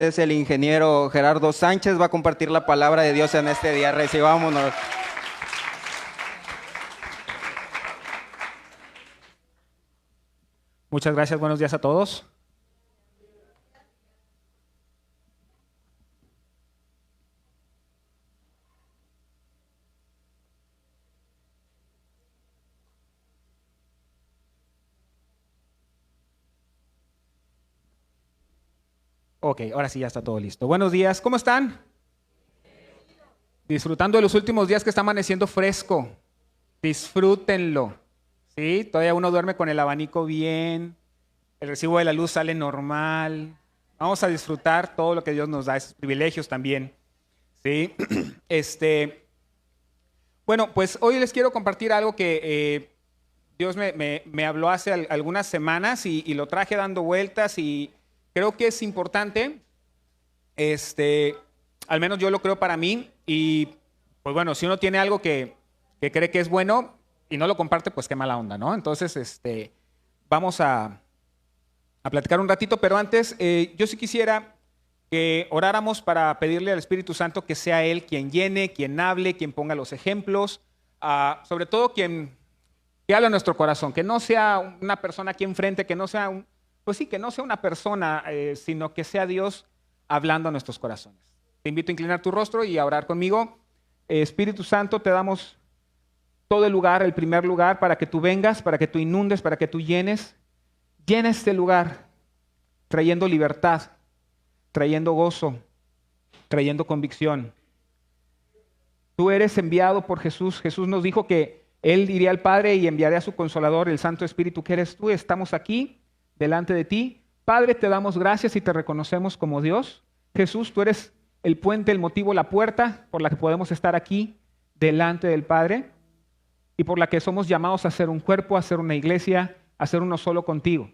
Es el ingeniero Gerardo Sánchez, va a compartir la palabra de Dios en este día. Recibámonos. Muchas gracias, buenos días a todos. Ok, ahora sí ya está todo listo. Buenos días, ¿cómo están? Disfrutando de los últimos días que está amaneciendo fresco. Disfrútenlo. ¿Sí? Todavía uno duerme con el abanico bien, el recibo de la luz sale normal. Vamos a disfrutar todo lo que Dios nos da, esos privilegios también. ¿Sí? Bueno, pues hoy les quiero compartir algo que Dios me habló hace algunas semanas y lo traje dando vueltas y creo que es importante, al menos yo lo creo para mí y pues bueno, si uno tiene algo que cree que es bueno y no lo comparte, pues qué mala onda, ¿no? Entonces, vamos a platicar un ratito, pero antes yo sí quisiera que oráramos para pedirle al Espíritu Santo que sea Él quien llene, quien hable, quien ponga los ejemplos, sobre todo quien que hable a nuestro corazón, que no sea una persona aquí enfrente, que no sea que no sea una persona, sino que sea Dios hablando a nuestros corazones. Te invito a inclinar tu rostro y a orar conmigo. Espíritu Santo, te damos todo el lugar, el primer lugar, para que tú vengas, para que tú inundes, para que tú llenes. Llena este lugar, trayendo libertad, trayendo gozo, trayendo convicción. Tú eres enviado por Jesús. Jesús nos dijo que Él iría al Padre y enviaría a su Consolador, el Santo Espíritu que eres tú. Estamos aquí delante de ti. Padre, te damos gracias y te reconocemos como Dios. Jesús, tú eres el puente, el motivo, la puerta por la que podemos estar aquí delante del Padre y por la que somos llamados a ser un cuerpo, a ser una iglesia, a ser uno solo contigo.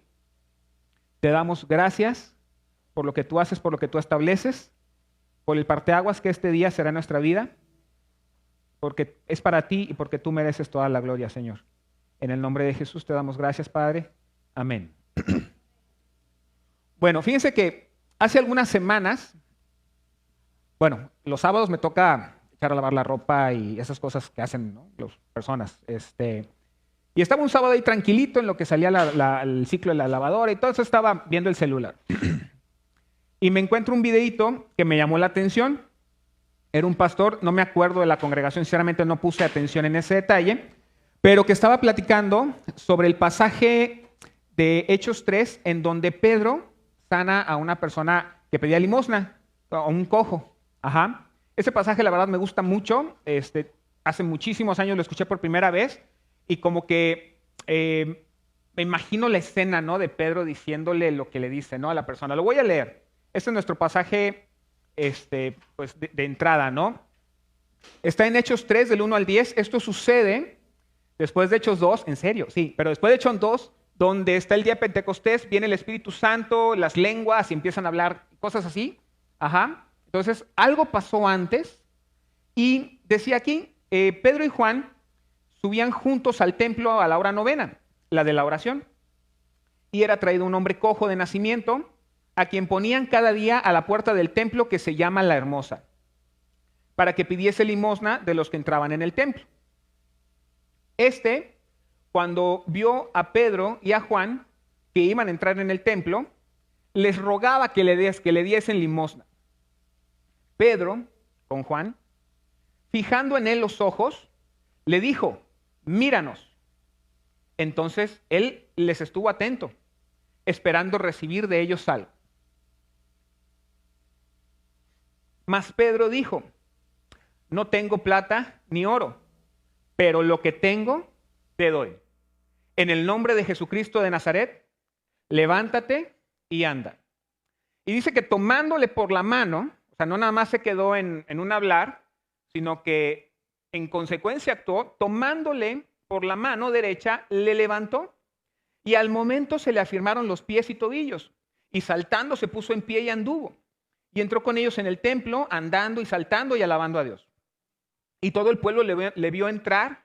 Te damos gracias por lo que tú haces, por lo que tú estableces, por el parteaguas que este día será nuestra vida, porque es para ti y porque tú mereces toda la gloria, Señor. En el nombre de Jesús te damos gracias, Padre. Amén. Bueno, fíjense que hace algunas semanas, bueno, los sábados me toca echar a lavar la ropa y esas cosas que hacen, ¿no?, las personas. Y estaba un sábado ahí tranquilito en lo que salía el ciclo de la lavadora y todo eso, estaba viendo el celular. Y me encuentro un videíto que me llamó la atención. Era un pastor, no me acuerdo de la congregación, sinceramente no puse atención en ese detalle, pero que estaba platicando sobre el pasaje de Hechos 3, en donde Pedro sana a una persona que pedía limosna, a un cojo. Ajá. Ese pasaje la verdad me gusta mucho. Hace muchísimos años lo escuché por primera vez y como que me imagino la escena, ¿no?, de Pedro diciéndole lo que le dice, ¿no?, a la persona. Lo voy a leer. Este es nuestro pasaje pues de entrada, ¿no? Está en Hechos 3, del 1 al 10. Esto sucede después de Hechos 2, en serio, sí, pero después de Hechos 2, donde está el día de Pentecostés, viene el Espíritu Santo, las lenguas y empiezan a hablar cosas así. Ajá. Entonces, algo pasó antes y decía aquí, Pedro y Juan subían juntos al templo a la hora novena, la de la oración, y era traído un hombre cojo de nacimiento, a quien ponían cada día a la puerta del templo que se llama La Hermosa, para que pidiese limosna de los que entraban en el templo. Cuando vio a Pedro y a Juan que iban a entrar en el templo, les rogaba que le diesen limosna. Pedro, con Juan, fijando en él los ojos, le dijo: míranos. Entonces él les estuvo atento, esperando recibir de ellos algo. Mas Pedro dijo: no tengo plata ni oro, pero lo que tengo te doy. En el nombre de Jesucristo de Nazaret, levántate y anda. Y dice que tomándole por la mano, o sea, no nada más se quedó en un hablar, sino que en consecuencia actuó, tomándole por la mano derecha, le levantó y al momento se le afirmaron los pies y tobillos y saltando se puso en pie y anduvo. Y entró con ellos en el templo, andando y saltando y alabando a Dios. Y todo el pueblo le vio andar,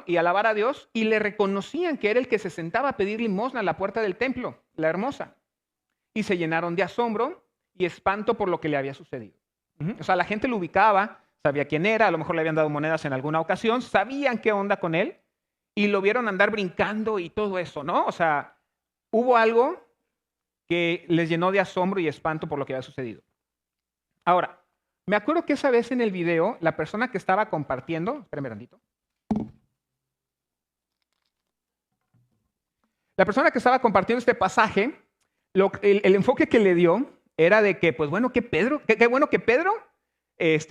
y alabar a Dios, y le reconocían que era el que se sentaba a pedir limosna a la puerta del templo, La Hermosa. y se llenaron de asombro y espanto por lo que le había sucedido. O sea, la gente lo ubicaba, sabía quién era, a lo mejor le habían dado monedas en alguna ocasión, sabían qué onda con él y lo vieron andar brincando y todo eso, ¿no? O sea, hubo algo que les llenó de asombro y espanto por lo que había sucedido. Ahora, me acuerdo que esa vez en el video, la persona que estaba compartiendo, espérame tantito, la persona que estaba compartiendo este pasaje, el enfoque que le dio era de que, pues bueno, qué bueno que Pedro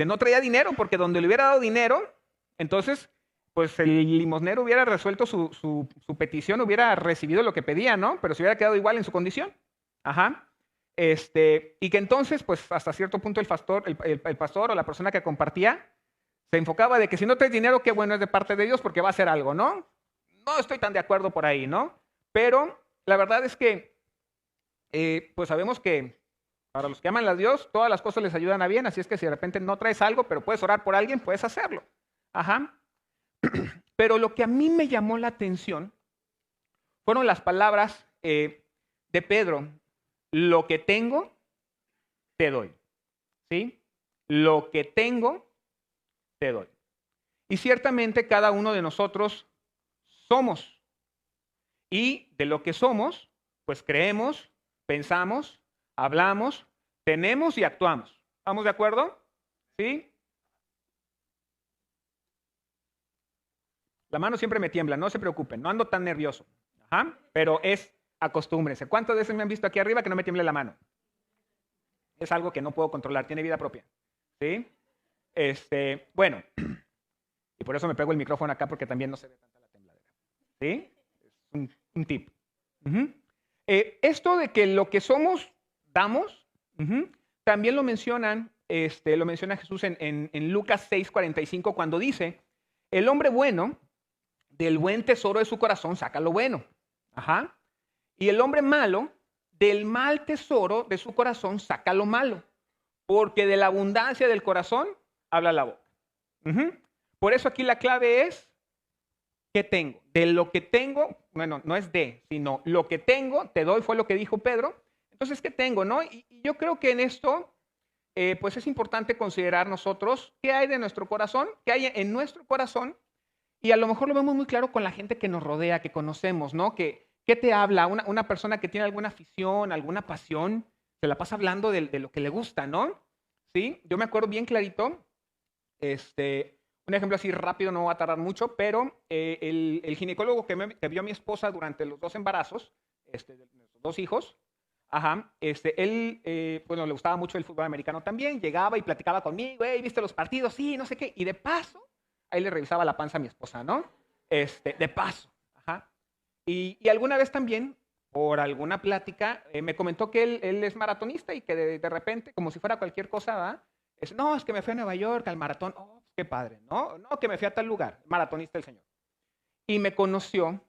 no traía dinero, porque donde le hubiera dado dinero, entonces, pues el limosnero hubiera resuelto su petición, hubiera recibido lo que pedía, ¿no? Pero se hubiera quedado igual en su condición. Ajá. Y que entonces, pues hasta cierto punto el pastor o la persona que compartía se enfocaba de que si no traes dinero, qué bueno es de parte de Dios porque va a hacer algo, ¿no? No estoy tan de acuerdo por ahí, ¿no? Pero la verdad es que, pues sabemos que para los que aman a Dios, todas las cosas les ayudan a bien, así es que si de repente no traes algo, pero puedes orar por alguien, puedes hacerlo. Ajá. Pero lo que a mí me llamó la atención fueron las palabras de Pedro. Lo que tengo, te doy. ¿Sí? Lo que tengo, te doy. Y ciertamente cada uno de nosotros somos. Y de lo que somos, pues creemos, pensamos, hablamos, tenemos y actuamos. ¿Estamos de acuerdo? ¿Sí? La mano siempre me tiembla, no se preocupen, no ando tan nervioso. Ajá, pero acostúmbrense. ¿Cuántas veces me han visto aquí arriba que no me tiemble la mano? Es algo que no puedo controlar, tiene vida propia. ¿Sí? Bueno, y por eso me pego el micrófono acá porque también no se ve tanta la tembladera. ¿Sí? Es un tip. Esto de que lo que somos, damos, también lo menciona Jesús en Lucas 6:45 cuando dice, el hombre bueno del buen tesoro de su corazón saca lo bueno. Ajá. Y el hombre malo del mal tesoro de su corazón saca lo malo. Porque de la abundancia del corazón habla la boca. Por eso aquí la clave es, ¿qué tengo? De lo que tengo, bueno, no es sino lo que tengo, te doy, fue lo que dijo Pedro. Entonces, ¿qué tengo? ¿No? Y yo creo que en esto, pues es importante considerar nosotros qué hay de nuestro corazón, qué hay en nuestro corazón. Y a lo mejor lo vemos muy claro con la gente que nos rodea, que conocemos, ¿no? ¿Qué te habla? Una persona que tiene alguna afición, alguna pasión, se la pasa hablando de lo que le gusta, ¿no? ¿Sí? Yo me acuerdo bien clarito, un ejemplo así rápido, no va a tardar mucho, pero el ginecólogo que vio a mi esposa durante los 2 embarazos, de nuestros 2 hijos, ajá, él, bueno, le gustaba mucho el fútbol americano también, llegaba y platicaba conmigo, ¿viste los partidos? Sí, no sé qué, y de paso, ahí le revisaba la panza a mi esposa, ¿no? De paso, ajá. Y alguna vez también, por alguna plática, me comentó que él es maratonista y que de repente, como si fuera cualquier cosa, ¿verdad? No, es que me fui a Nueva York al maratón. Oh, qué padre, ¿no? No, que me fui a tal lugar, maratonista el señor. Y me conoció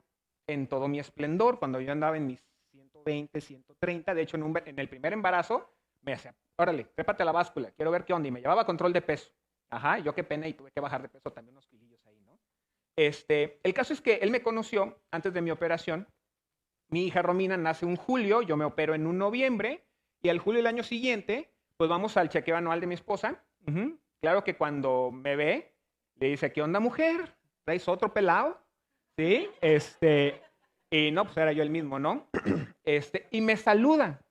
en todo mi esplendor, cuando yo andaba en mis 120, 130. De hecho, en el primer embarazo, me decía, órale, trépate a la báscula, quiero ver qué onda. Y me llevaba a control de peso. Ajá, yo qué pena y tuve que bajar de peso también unos kilillos ahí, ¿no? El caso es que él me conoció antes de mi operación. Mi hija Romina nace un julio, yo me opero en un noviembre, y al julio del año siguiente, pues vamos al chequeo anual de mi esposa. Claro que cuando me ve, le dice, ¿qué onda, mujer? ¿Traes otro pelado? ¿Sí? Y no, pues era yo el mismo, ¿no? Y me saluda.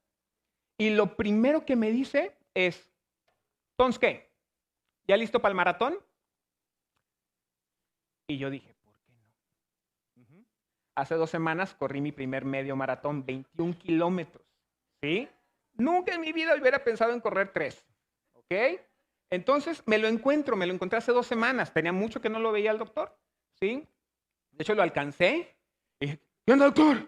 Y lo primero que me dice es, ¿entonces qué? ¿Ya listo para el maratón? Y yo dije, ¿por qué no? Hace 2 semanas corrí mi primer medio maratón, 21 kilómetros, ¿sí? Nunca en mi vida hubiera pensado en correr 3, ¿ok? Entonces me lo encontré hace 2 semanas, tenía mucho que no lo veía al doctor, ¿sí? De hecho lo alcancé y dije, ¿qué onda, doctor?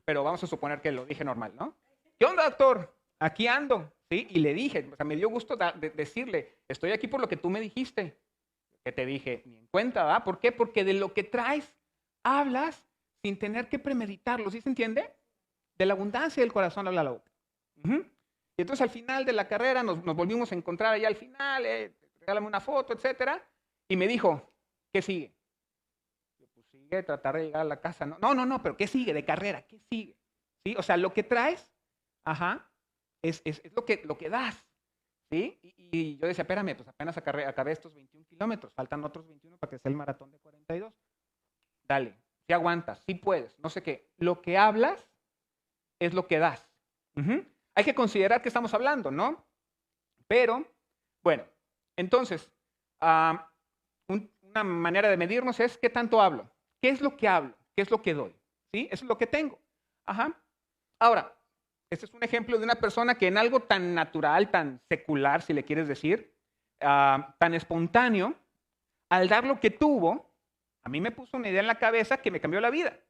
Pero vamos a suponer que lo dije normal, ¿no? ¿Qué onda, doctor? Aquí ando, ¿sí? Y le dije, o sea, me dio gusto decirle, estoy aquí por lo que tú me dijiste. Que te dije, ni en cuenta, ¿verdad? ¿Por qué? Porque de lo que traes, hablas sin tener que premeditarlo, ¿sí se entiende? De la abundancia del corazón habla la boca. Y entonces al final de la carrera nos volvimos a encontrar allá al final, regálame una foto, etcétera, y me dijo, ¿qué sigue? Yo, pues sigue tratar de llegar a la casa. No, pero ¿qué sigue de carrera? ¿Qué sigue? ¿Sí? O sea, lo que traes, ajá, es lo que das. ¿Sí? Y yo decía, espérame, pues apenas acabé estos 21 kilómetros, faltan otros 21 para que sea el maratón de 42. Dale, si aguantas, si puedes, no sé qué. Lo que hablas es lo que das. Ujú. Hay que considerar que estamos hablando, ¿no? Pero, bueno, entonces, una manera de medirnos es qué tanto hablo. ¿Qué es lo que hablo? ¿Qué es lo que doy? ¿Sí? Eso es lo que tengo. Ajá. Ahora, este es un ejemplo de una persona que en algo tan natural, tan secular, si le quieres decir, tan espontáneo, al dar lo que tuvo, a mí me puso una idea en la cabeza que me cambió la vida.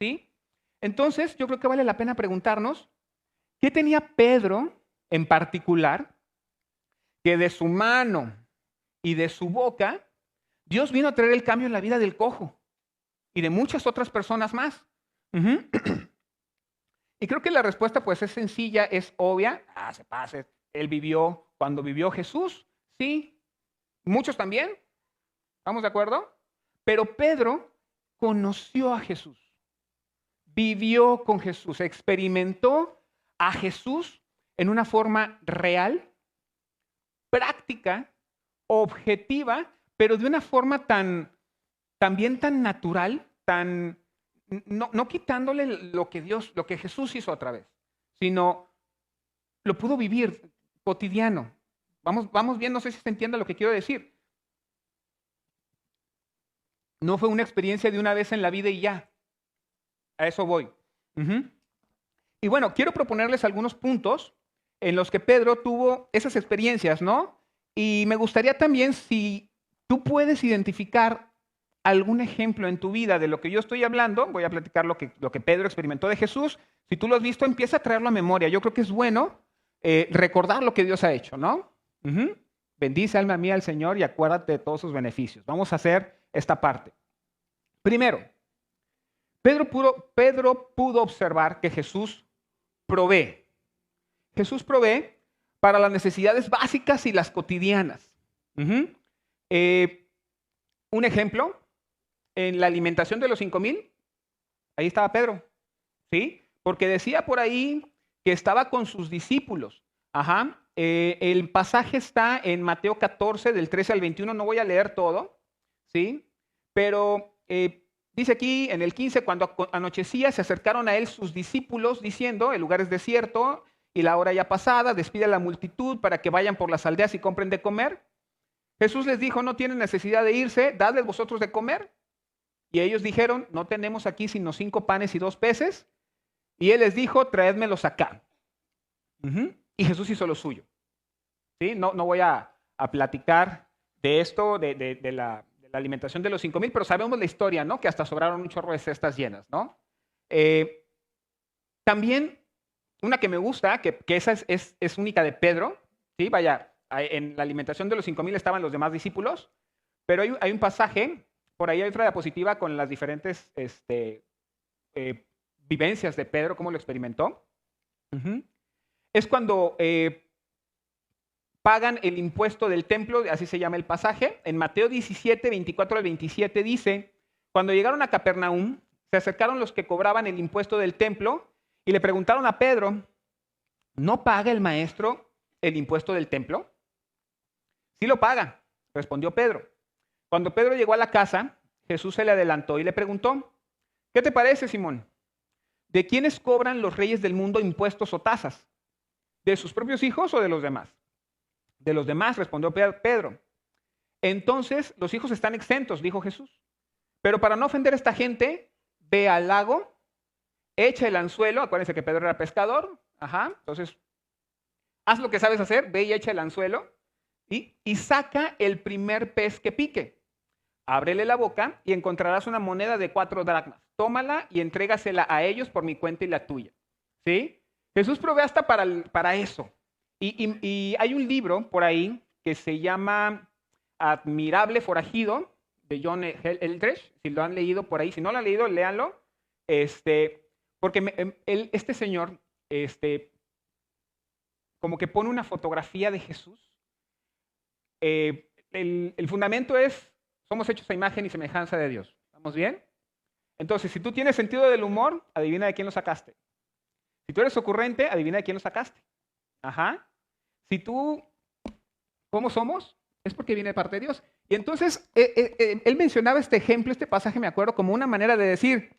¿Sí? Entonces, yo creo que vale la pena preguntarnos, ¿qué tenía Pedro en particular que de su mano y de su boca Dios vino a traer el cambio en la vida del cojo y de muchas otras personas más? Uh-huh. Y creo que la respuesta pues es sencilla, es obvia. Se pase. Él vivió cuando vivió Jesús, sí. Muchos también, ¿estamos de acuerdo? Pero Pedro conoció a Jesús, vivió con Jesús, experimentó a Jesús en una forma real, práctica, objetiva, pero de una forma también tan natural, no quitándole lo que Jesús hizo otra vez, sino lo pudo vivir cotidiano. Vamos bien, no sé si se entiende lo que quiero decir. No fue una experiencia de una vez en la vida y ya. A eso voy. Uh-huh. Y bueno, quiero proponerles algunos puntos en los que Pedro tuvo esas experiencias, ¿no? Y me gustaría también, si tú puedes identificar algún ejemplo en tu vida de lo que yo estoy hablando, voy a platicar lo que Pedro experimentó de Jesús. Si tú lo has visto, empieza a traerlo a memoria. Yo creo que es bueno recordar lo que Dios ha hecho, ¿no? Uh-huh. Bendice, alma mía, al Señor y acuérdate de todos sus beneficios. Vamos a hacer esta parte. Primero, Pedro pudo observar que Jesús provee. Jesús provee para las necesidades básicas y las cotidianas. Uh-huh. Un ejemplo, en la alimentación de los 5,000, ahí estaba Pedro, ¿sí? Porque decía por ahí que estaba con sus discípulos. Ajá. El pasaje está en Mateo 14, del 13 al 21, no voy a leer todo, ¿sí? Pero dice aquí en el 15, cuando anochecía, se acercaron a él sus discípulos diciendo, el lugar es desierto y la hora ya pasada, despide a la multitud para que vayan por las aldeas y compren de comer. Jesús les dijo, no tienen necesidad de irse, dadles vosotros de comer. Y ellos dijeron, no tenemos aquí sino 5 panes y 2 peces. Y él les dijo, traédmelos acá. Uh-huh. Y Jesús hizo lo suyo. ¿Sí? No voy a platicar de esto, de la alimentación de los 5,000, pero sabemos la historia, ¿no? Que hasta sobraron un chorro de cestas llenas, ¿no? También, una que me gusta, que esa es única de Pedro, ¿sí? Vaya, en la alimentación de los 5,000 estaban los demás discípulos, pero hay un pasaje, por ahí hay otra diapositiva con las diferentes vivencias de Pedro, cómo lo experimentó. Uh-huh. Es cuando pagan el impuesto del templo, así se llama el pasaje. En Mateo 17, 24 al 27 dice, cuando llegaron a Capernaum, se acercaron los que cobraban el impuesto del templo y le preguntaron a Pedro, ¿no paga el maestro el impuesto del templo? Sí lo paga, respondió Pedro. Cuando Pedro llegó a la casa, Jesús se le adelantó y le preguntó, ¿qué te parece, Simón? ¿De quiénes cobran los reyes del mundo impuestos o tasas? ¿De sus propios hijos o de los demás? De los demás, respondió Pedro. Entonces, los hijos están exentos, dijo Jesús. Pero para no ofender a esta gente, ve al lago, echa el anzuelo, acuérdense que Pedro era pescador, ajá, entonces, haz lo que sabes hacer, ve y echa el anzuelo y saca el primer pez que pique. Ábrele la boca y encontrarás una moneda de 4 dracmas. Tómala y entrégasela a ellos por mi cuenta y la tuya. ¿Sí? Jesús provee hasta para eso. Y hay un libro por ahí que se llama Admirable Forajido, de John Eldredge, si lo han leído por ahí. Si no lo han leído, léanlo. Porque este señor como que pone una fotografía de Jesús. El fundamento es, somos hechos a imagen y semejanza de Dios. ¿Estamos bien? Entonces, si tú tienes sentido del humor, adivina de quién lo sacaste. Si tú eres ocurrente, adivina de quién lo sacaste. Ajá. Si tú, ¿cómo somos? Es porque viene de parte de Dios. Y entonces, él mencionaba este ejemplo, este pasaje, me acuerdo, como una manera de decir,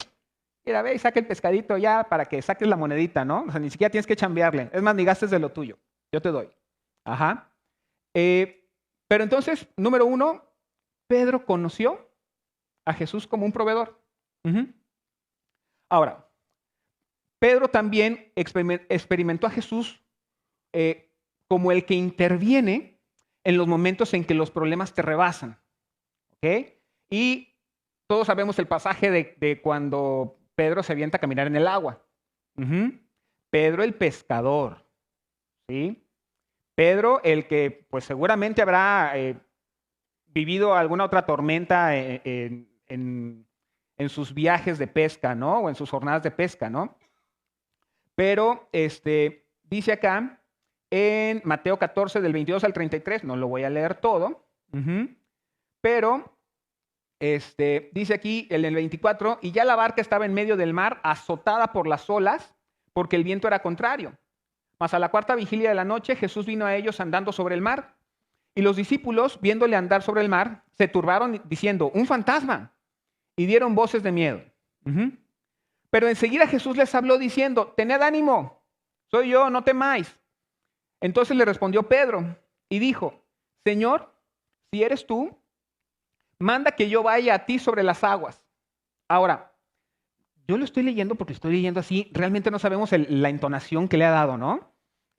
mira, ve y saca el pescadito ya para que saques la monedita, ¿no? O sea, ni siquiera tienes que chambearle. Es más, ni gastes de lo tuyo. Yo te doy. Ajá. Pero entonces, número uno, Pedro conoció a Jesús como un proveedor. Ujú. Ahora, Pedro también experimentó a Jesús como el que interviene en los momentos en que los problemas te rebasan. ¿Ok? Y todos sabemos el pasaje de cuando Pedro se avienta a caminar en el agua. Ujú. Pedro el pescador. ¿Sí? Pedro el que pues seguramente habrá vivido alguna otra tormenta en sus viajes de pesca, ¿no? O en sus jornadas de pesca, ¿no? Pero dice acá en Mateo 14, del 22 al 33, no lo voy a leer todo, pero dice aquí en el 24, y ya la barca estaba en medio del mar, azotada por las olas, porque el viento era contrario. Mas a la cuarta vigilia de la noche, Jesús vino a ellos andando sobre el mar. Y los discípulos, viéndole andar sobre el mar, se turbaron diciendo, un fantasma, y dieron voces de miedo. Pero enseguida Jesús les habló diciendo, tened ánimo, soy yo, no temáis. Entonces le respondió Pedro y dijo, Señor, si eres tú, manda que yo vaya a ti sobre las aguas. Ahora, yo lo estoy leyendo porque estoy leyendo así, realmente no sabemos la entonación que le ha dado, ¿no?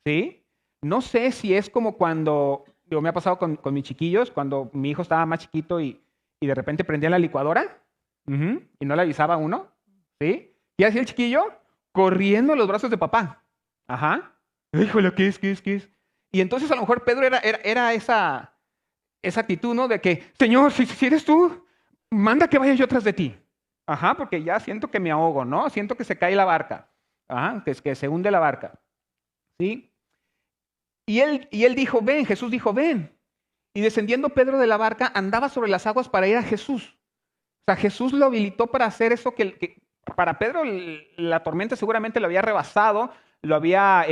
¿Sí? No sé si es como cuando, me ha pasado con mis chiquillos, cuando mi hijo estaba más chiquito y de repente prendía la licuadora y no le avisaba a uno, ¿sí? Y hacía el chiquillo corriendo a los brazos de papá. Ajá. Híjole, ¿qué es? Y entonces a lo mejor Pedro era esa actitud, ¿no? De que, Señor, si eres tú, manda que vaya yo tras de ti. Ajá, porque ya siento que me ahogo, ¿no? Siento que se cae la barca. Ajá, que se hunde la barca. ¿Sí? Y él dijo, ven, Jesús dijo, ven. Y descendiendo Pedro de la barca, andaba sobre las aguas para ir a Jesús. O sea, Jesús lo habilitó para hacer eso que para Pedro la tormenta seguramente lo había rebasado, lo había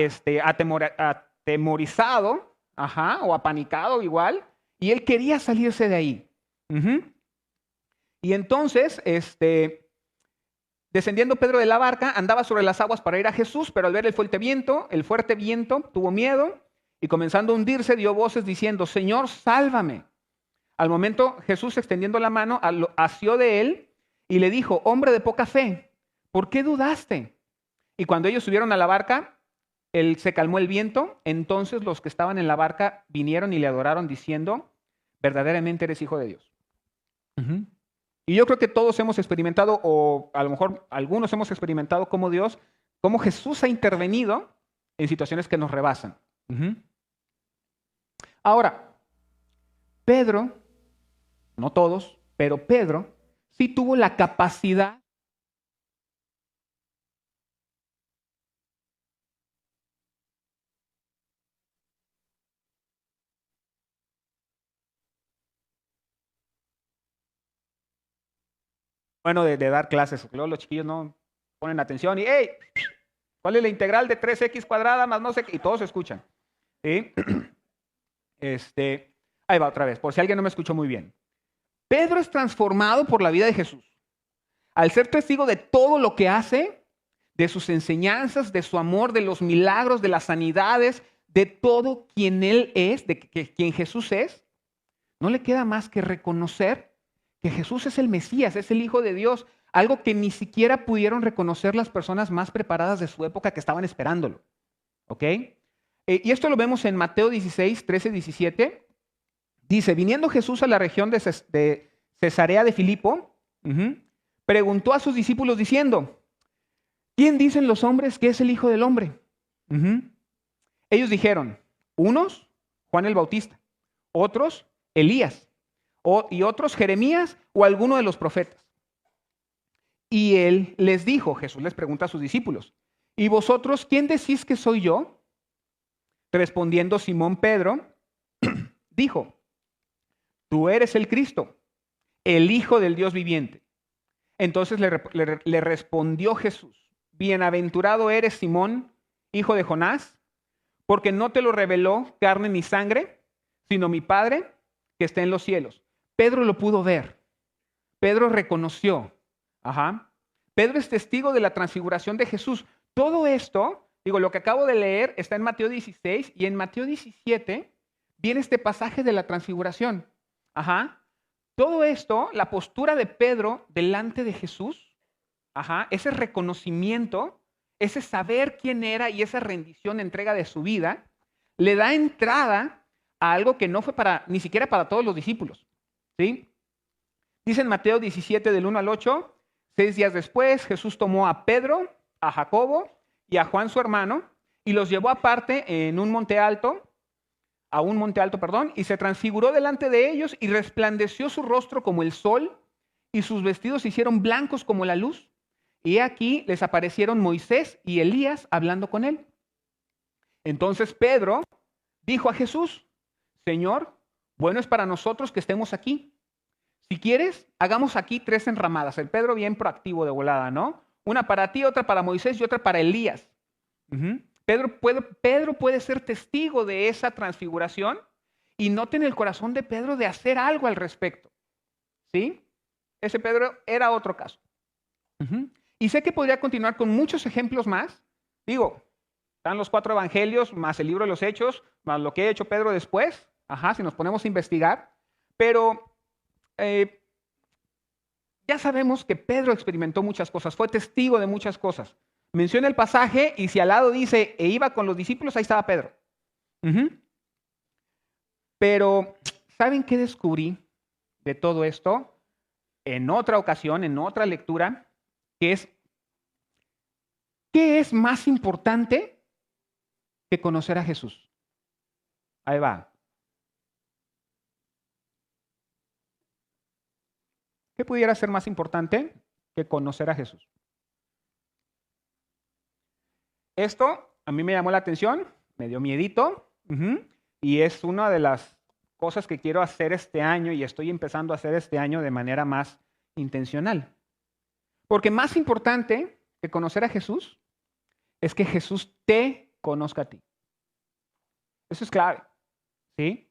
atemorizado, ajá, o apanicado igual, y él quería salirse de ahí. Y entonces, descendiendo Pedro de la barca, andaba sobre las aguas para ir a Jesús, pero al ver el fuerte viento, tuvo miedo y comenzando a hundirse, dio voces diciendo, Señor, sálvame. Al momento, Jesús, extendiendo la mano, asió de él y le dijo, hombre de poca fe, ¿por qué dudaste? Y cuando ellos subieron a la barca, se calmó el viento. Entonces los que estaban en la barca vinieron y le adoraron diciendo, verdaderamente eres hijo de Dios. Y yo creo que todos hemos experimentado, o a lo mejor algunos hemos experimentado como Jesús ha intervenido en situaciones que nos rebasan. Ahora, Pedro, no todos, pero Pedro sí tuvo la capacidad de dar clases. Luego los chiquillos no ponen atención y, hey, ¿cuál es la integral de 3x cuadrada más no sé qué? Y todos escuchan. ¿Sí? Ahí va otra vez, por si alguien no me escuchó muy bien. Pedro es transformado por la vida de Jesús. Al ser testigo de todo lo que hace, de sus enseñanzas, de su amor, de los milagros, de las sanidades, de todo quien Él es, de quien Jesús es, no le queda más que reconocer que Jesús es el Mesías, es el Hijo de Dios, algo que ni siquiera pudieron reconocer las personas más preparadas de su época que estaban esperándolo. ¿Ok? Y esto lo vemos en Mateo 16, 13, 17. Dice, viniendo Jesús a la región de Cesarea de Filipo, preguntó a sus discípulos diciendo, ¿quién dicen los hombres que es el Hijo del Hombre? Ellos dijeron, unos, Juan el Bautista, otros, Elías, y otros, Jeremías o alguno de los profetas. Y él les dijo, Jesús les pregunta a sus discípulos, ¿y vosotros quién decís que soy yo? Respondiendo Simón Pedro, dijo, tú eres el Cristo, el Hijo del Dios viviente. Entonces le respondió Jesús, bienaventurado eres Simón, hijo de Jonás, porque no te lo reveló carne ni sangre, sino mi Padre que está en los cielos. Pedro lo pudo ver. Pedro reconoció. Pedro es testigo de la transfiguración de Jesús. Todo esto, lo que acabo de leer está en Mateo 16 y en Mateo 17 viene este pasaje de la transfiguración. Todo esto, la postura de Pedro delante de Jesús, ese reconocimiento, ese saber quién era y esa rendición, entrega de su vida, le da entrada a algo que no fue ni siquiera para todos los discípulos. ¿Sí? Dice en Mateo 17 del 1 al 8, 6 días después Jesús tomó a Pedro, a Jacobo y a Juan su hermano y los llevó aparte a un monte alto, y se transfiguró delante de ellos y resplandeció su rostro como el sol y sus vestidos se hicieron blancos como la luz. Y aquí les aparecieron Moisés y Elías hablando con él. Entonces Pedro dijo a Jesús: Señor, bueno es para nosotros que estemos aquí. Si quieres, hagamos aquí 3 enramadas. El Pedro bien proactivo de volada, ¿no? Una para ti, otra para Moisés y otra para Elías. Pedro puede ser testigo de esa transfiguración y noten el corazón de Pedro de hacer algo al respecto. ¿Sí? Ese Pedro era otro caso. Y sé que podría continuar con muchos ejemplos más. Están los 4 evangelios, más el libro de los Hechos, más lo que ha hecho Pedro después. Si nos ponemos a investigar. Pero ya sabemos que Pedro experimentó muchas cosas, fue testigo de muchas cosas. Menciona el pasaje y si al lado dice, e iba con los discípulos, ahí estaba Pedro. Pero, ¿saben qué descubrí de todo esto? En otra ocasión, en otra lectura, que es, ¿qué es más importante que conocer a Jesús? Ahí va. ¿Qué pudiera ser más importante que conocer a Jesús? Esto a mí me llamó la atención, me dio miedito, y es una de las cosas que quiero hacer este año y estoy empezando a hacer este año de manera más intencional. Porque más importante que conocer a Jesús es que Jesús te conozca a ti. Eso es clave, ¿sí?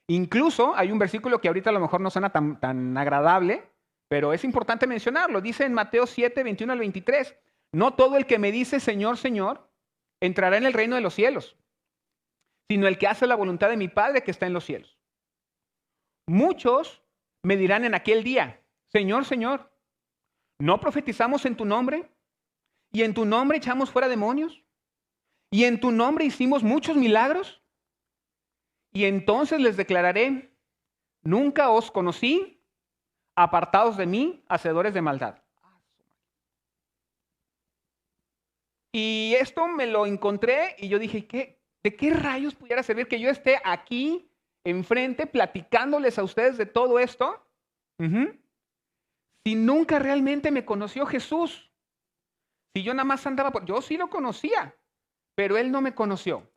Incluso hay un versículo que ahorita a lo mejor no suena tan agradable, pero es importante mencionarlo. Dice en Mateo 7, 21 al 23, no todo el que me dice Señor, Señor, entrará en el reino de los cielos, sino el que hace la voluntad de mi Padre que está en los cielos. Muchos me dirán en aquel día, Señor, Señor, ¿no profetizamos en tu nombre? ¿Y en tu nombre echamos fuera demonios? ¿Y en tu nombre hicimos muchos milagros? Y entonces les declararé, nunca os conocí, apartados de mí, hacedores de maldad. Y esto me lo encontré y yo dije, ¿de qué rayos pudiera servir que yo esté aquí enfrente platicándoles a ustedes de todo esto? Si nunca realmente me conoció Jesús. Si yo nada más andaba yo sí lo conocía, pero él no me conoció.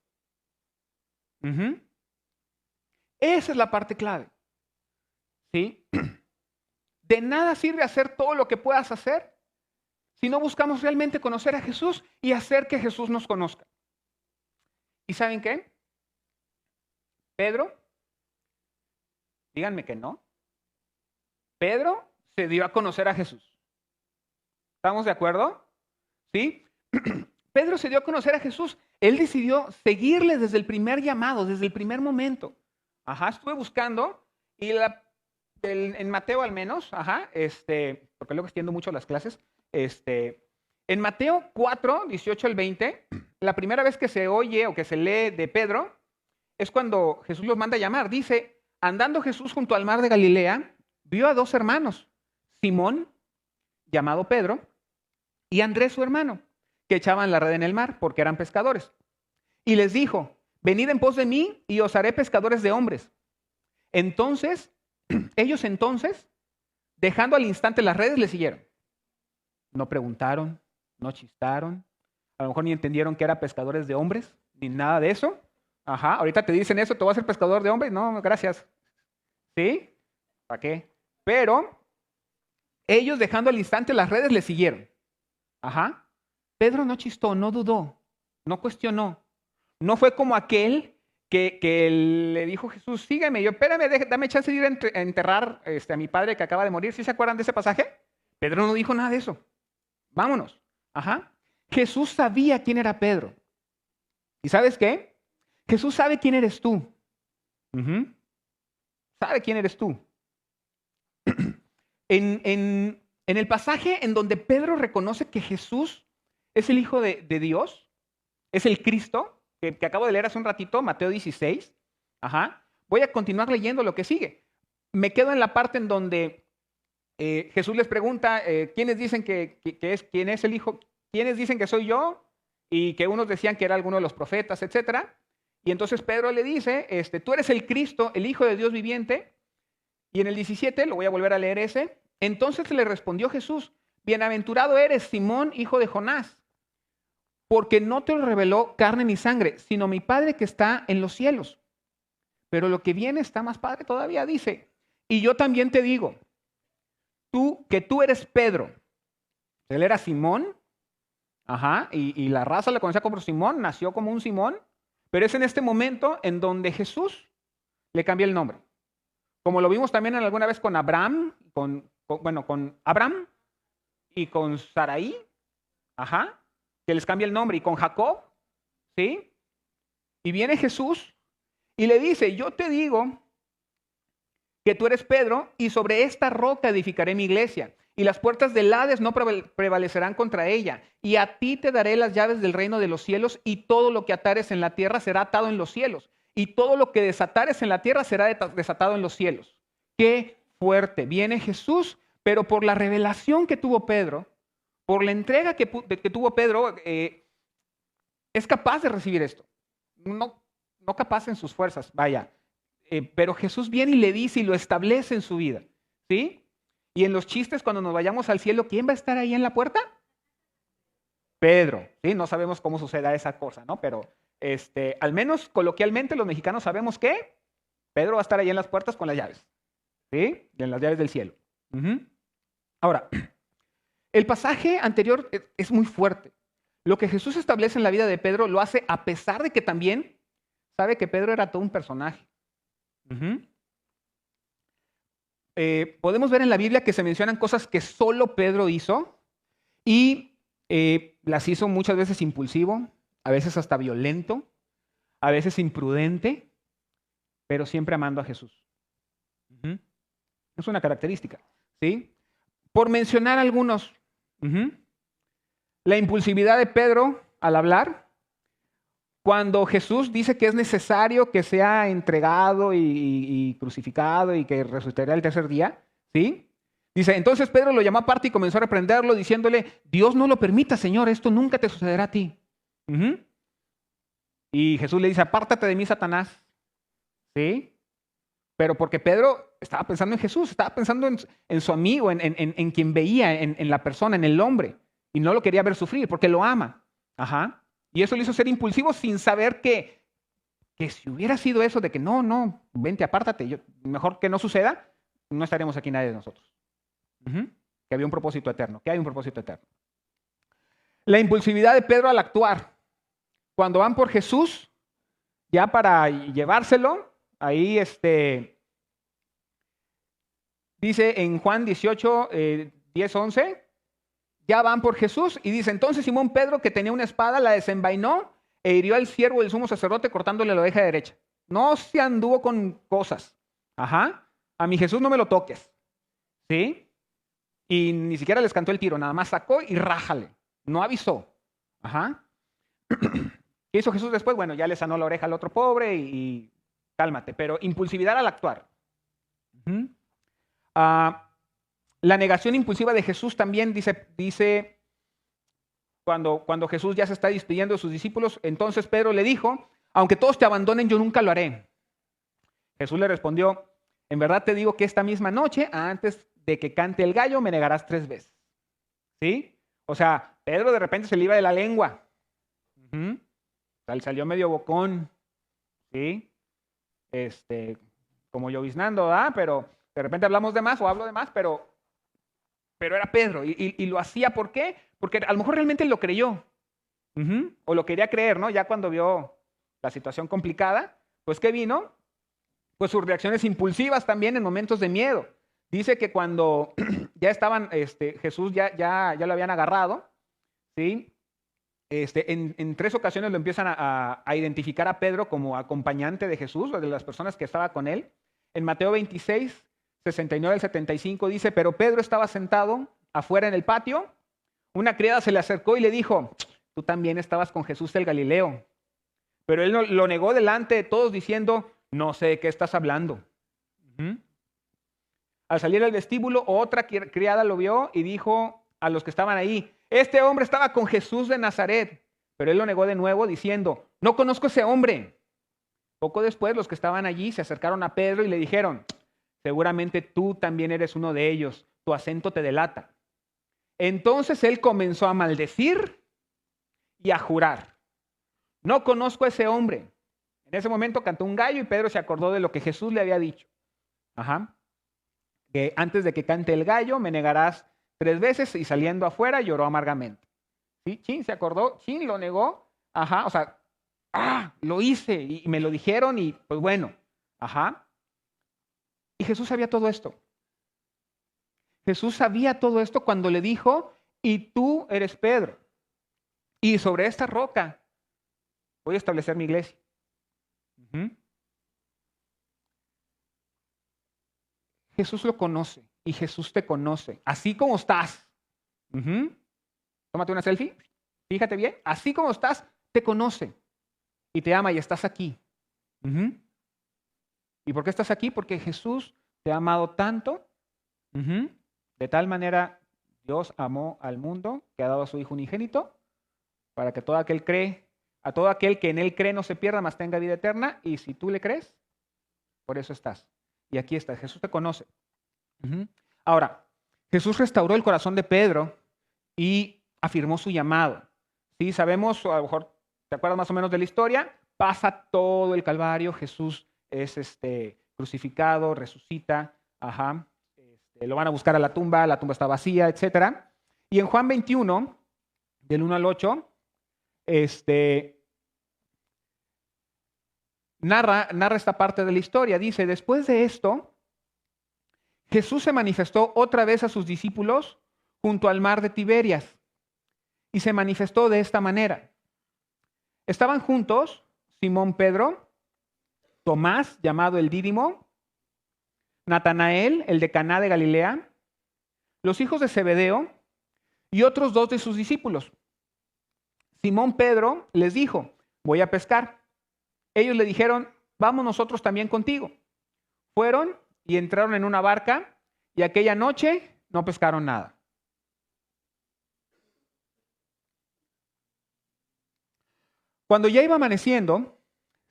Esa es la parte clave. ¿Sí? De nada sirve hacer todo lo que puedas hacer si no buscamos realmente conocer a Jesús y hacer que Jesús nos conozca. ¿Y saben qué? Pedro, díganme que no. Pedro se dio a conocer a Jesús. ¿Estamos de acuerdo? ¿Sí? Pedro se dio a conocer a Jesús. Él decidió seguirle desde el primer llamado, desde el primer momento. Estuve buscando y en Mateo al menos, porque luego extiendo mucho las clases, en Mateo 4, 18 al 20, la primera vez que se oye o que se lee de Pedro es cuando Jesús los manda a llamar. Dice, andando Jesús junto al mar de Galilea, vio a 2 hermanos, Simón, llamado Pedro, y Andrés su hermano, que echaban la red en el mar porque eran pescadores. Y les dijo, venid en pos de mí y os haré pescadores de hombres. Ellos entonces, dejando al instante las redes, le siguieron. No preguntaron, no chistaron, a lo mejor ni entendieron que eran pescadores de hombres, ni nada de eso. Ahorita te dicen eso, ¿te voy a ser pescador de hombres? No, gracias. ¿Sí? ¿Para qué? Pero ellos dejando al instante las redes le siguieron. Pedro no chistó, no dudó, no cuestionó. No fue como aquel que le dijo Jesús, sígueme. Yo, espérame, dame chance de ir a enterrar a mi padre que acaba de morir. ¿Sí se acuerdan de ese pasaje? Pedro no dijo nada de eso. Vámonos. Ajá. Jesús sabía quién era Pedro. ¿Y sabes qué? Jesús sabe quién eres tú. Ujú. Sabe quién eres tú. En el pasaje en donde Pedro reconoce que Jesús es el Hijo de Dios, es el Cristo, que acabo de leer hace un ratito, Mateo 16. Ajá. Voy a continuar leyendo lo que sigue. Me quedo en la parte en donde Jesús les pregunta, ¿quiénes dicen quién es el Hijo? ¿Quiénes dicen que soy yo? Y que unos decían que era alguno de los profetas, etcétera. Y entonces Pedro le dice, tú eres el Cristo, el Hijo de Dios viviente. Y en el 17, lo voy a volver a leer ese. Entonces le respondió Jesús, bienaventurado eres, Simón, hijo de Jonás, porque no te lo reveló carne ni sangre, sino mi Padre que está en los cielos. Pero lo que viene está más padre todavía, dice, y yo también te digo, tú eres Pedro. Él era Simón, ajá, y la raza le conocía como Simón, nació como un Simón, pero es en este momento en donde Jesús le cambia el nombre. Como lo vimos también alguna vez con Abraham, con Abraham y con Sarai, ajá, que les cambia el nombre, y con Jacob, ¿sí? Y viene Jesús y le dice, yo te digo que tú eres Pedro, y sobre esta roca edificaré mi iglesia, y las puertas del Hades no prevalecerán contra ella, y a ti te daré las llaves del reino de los cielos, y todo lo que atares en la tierra será atado en los cielos, y todo lo que desatares en la tierra será desatado en los cielos. ¡Qué fuerte! Viene Jesús, pero por la revelación que tuvo Pedro, por la entrega que tuvo Pedro, es capaz de recibir esto. No capaz en sus fuerzas, vaya. Pero Jesús viene y le dice y lo establece en su vida, ¿sí? Y en los chistes, cuando nos vayamos al cielo, ¿quién va a estar ahí en la puerta? Pedro, ¿sí? No sabemos cómo suceda esa cosa, ¿no? Pero al menos coloquialmente los mexicanos sabemos que Pedro va a estar ahí en las puertas con las llaves, ¿sí? En las llaves del cielo. Uh-huh. Ahora, el pasaje anterior es muy fuerte. Lo que Jesús establece en la vida de Pedro lo hace a pesar de que también sabe que Pedro era todo un personaje. Uh-huh. Podemos ver en la Biblia que se mencionan cosas que solo Pedro hizo y las hizo muchas veces impulsivo, a veces hasta violento, a veces imprudente, pero siempre amando a Jesús. Uh-huh. Es una característica, ¿sí? Por mencionar algunos, uh-huh. La impulsividad de Pedro al hablar, cuando Jesús dice que es necesario que sea entregado y crucificado y que resucitará el tercer día, ¿sí? Dice, entonces Pedro lo llamó aparte y comenzó a reprenderlo diciéndole, Dios no lo permita, Señor, esto nunca te sucederá a ti. Uh-huh. Y Jesús le dice, apártate de mí, Satanás, ¿sí? Pero porque Pedro estaba pensando en Jesús, estaba pensando en su amigo, en quien veía, en la persona, en el hombre, y no lo quería ver sufrir porque lo ama. Ajá. Y eso le hizo ser impulsivo sin saber que si hubiera sido eso de que no, vente, apártate, mejor que no suceda, no estaremos aquí nadie de nosotros. Uh-huh. Que había un propósito eterno, que hay un propósito eterno. La impulsividad de Pedro al actuar. Cuando van por Jesús, ya para llevárselo, ahí dice en Juan 18, 10, 11, ya van por Jesús y dice, entonces Simón Pedro, que tenía una espada, la desenvainó e hirió al siervo del sumo sacerdote cortándole la oreja derecha. No se anduvo con cosas. Ajá. A mi Jesús no me lo toques. ¿Sí? Y ni siquiera les cantó el tiro, nada más sacó y rájale. No avisó. Ajá. ¿Qué hizo Jesús después? Bueno, ya le sanó la oreja al otro pobre y cálmate. Pero impulsividad al actuar. Uh-huh. La negación impulsiva de Jesús también dice cuando Jesús ya se está despidiendo de sus discípulos, entonces Pedro le dijo, aunque todos te abandonen, yo nunca lo haré. Jesús le respondió, en verdad te digo que esta misma noche, antes de que cante el gallo, me negarás 3 veces. ¿Sí? O sea, Pedro de repente se le iba de la lengua. Uh-huh. O sea, salió medio bocón. ¿Sí? Como lloviznando, ¿verdad? Pero de repente hablamos de más o hablo de más, pero era Pedro. Y lo hacía, ¿por qué? Porque a lo mejor realmente lo creyó. Uh-huh. O lo quería creer, ¿no? Ya cuando vio la situación complicada, pues ¿qué vino? Pues sus reacciones impulsivas también en momentos de miedo. Dice que cuando ya estaban, Jesús ya lo habían agarrado, ¿sí? En 3 ocasiones lo empiezan a identificar a Pedro como acompañante de Jesús, o de las personas que estaba con él. En Mateo 26, 69 al 75 dice, pero Pedro estaba sentado afuera en el patio. Una criada se le acercó y le dijo, tú también estabas con Jesús el Galileo. Pero él lo negó delante de todos diciendo, no sé de qué estás hablando. Al salir del vestíbulo, otra criada lo vio y dijo a los que estaban ahí, este hombre estaba con Jesús de Nazaret. Pero él lo negó de nuevo diciendo, no conozco a ese hombre. Poco después los que estaban allí se acercaron a Pedro y le dijeron, seguramente tú también eres uno de ellos, tu acento te delata. Entonces él comenzó a maldecir y a jurar, no conozco a ese hombre. En ese momento cantó un gallo y Pedro se acordó de lo que Jesús le había dicho. Que antes de que cante el gallo me negarás 3 veces, y saliendo afuera lloró amargamente. ¿Sí? Chin se acordó, Chin lo negó, o sea, lo hice y me lo dijeron y pues bueno, Y Jesús sabía todo esto. Jesús sabía todo esto cuando le dijo, y tú eres Pedro, y sobre esta roca voy a establecer mi iglesia. Jesús lo conoce y Jesús te conoce, así como estás. Tómate una selfie, fíjate bien, así como estás, te conoce y te ama y estás aquí. ¿Y por qué estás aquí? Porque Jesús te ha amado tanto, de tal manera Dios amó al mundo que ha dado a su Hijo unigénito para que todo aquel a todo aquel que en Él cree no se pierda, mas tenga vida eterna. Y si tú le crees, por eso estás. Y aquí estás. Jesús te conoce. Ahora, Jesús restauró el corazón de Pedro y afirmó su llamado. Sí, sabemos, a lo mejor te acuerdas más o menos de la historia, pasa todo el Calvario, Jesús es crucificado, resucita, lo van a buscar a la tumba está vacía, etc. Y en Juan 21, del 1 al 8, narra esta parte de la historia. Dice, después de esto, Jesús se manifestó otra vez a sus discípulos junto al mar de Tiberias. Y se manifestó de esta manera. Estaban juntos Simón Pedro, Tomás, llamado el Dídimo, Natanael, el de Caná de Galilea, los hijos de Zebedeo y otros 2 de sus discípulos. Simón Pedro les dijo, voy a pescar. Ellos le dijeron, vamos nosotros también contigo. Fueron y entraron en una barca y aquella noche no pescaron nada. Cuando ya iba amaneciendo,